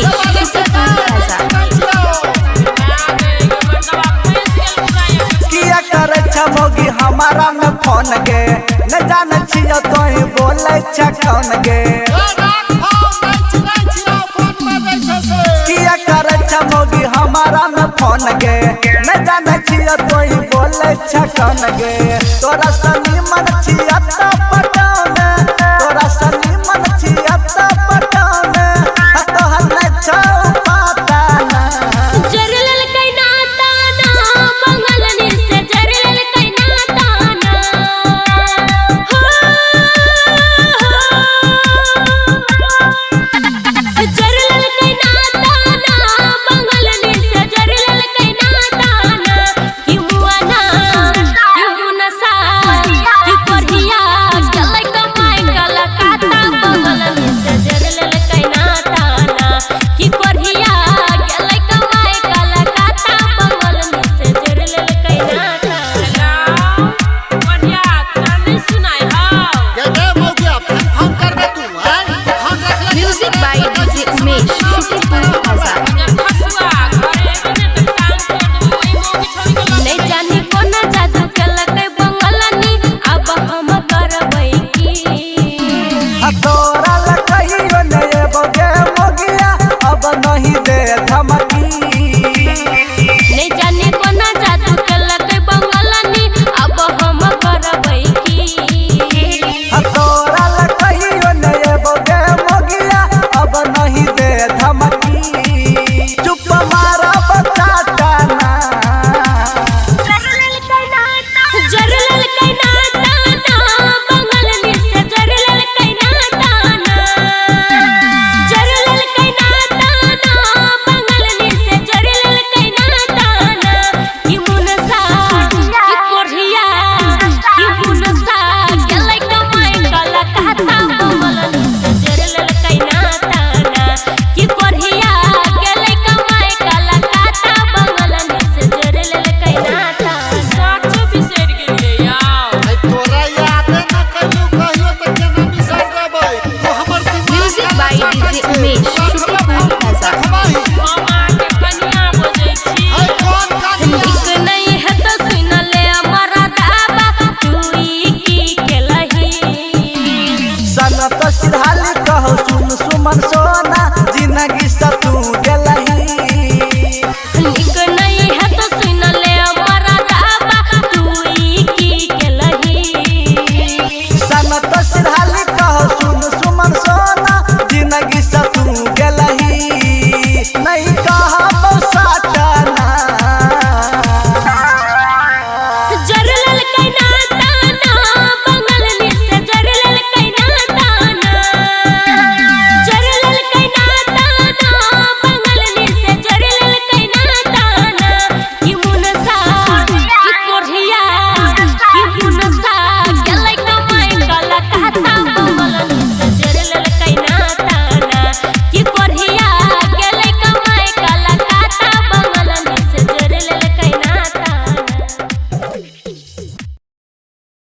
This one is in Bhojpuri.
उमेश किया करे छमोगी हमारा में फोन गे न जान छियो तो ही बोले छ कौन गे किया करे छमोगी हमारा में फोन गे न जान छियो तो ही बोले छ कौन गे तोरा सनी मन छिया त पटाने तोरा सनी मन छिया त पटाने तोहर न छौ पता ना जरलल कैना ताना बंगलनी से जरलल कैना ताना हो जरलल कैना ताना बंगलनी से जरलल कैना ताना कि मुआना कि मुनसा कि कोरिया चलै कमाई कला काता बंगलनी से जरलल कैना ताना कि कोरिया चलै कमाई कला काता बंगलनी से जरलल कैना ताना बढ़िया ताने सुनाई म्यूजिक बाय डीजे उमेश नहीं जानी कोन जादू केलकै बंगलनी अब हम करबै की तोरा लकहियो ने बगे मोगिया अब नहीं दे धमकी नहीं जानी कोन जादू केलकै बंगलनी अब हम करबै की तोरा लकहियो ने बगे मोगिया अब नहीं दे धमकी चुप मारा बताता ना जरलल कैना ताना बंगलनी से जरलल कैना ताना जरलल कैना ताना बंगलनी से जरलल कैना ताना कि मुनसा कि कोरिया कि मुनसा केलै कमाई कला कहता बंगलनी से जरलल कैना ताना कि कोरिया केलै कमाई कला कहता बंगलनी से जरलल कैना ताना साचो बिसरि गेलियै म्यूजिक बाय डीजे उमेश निक नहीं है तो सुन ले हमारा दावा तू की केलही सन तो सिधाली कहो सुन सुमन सो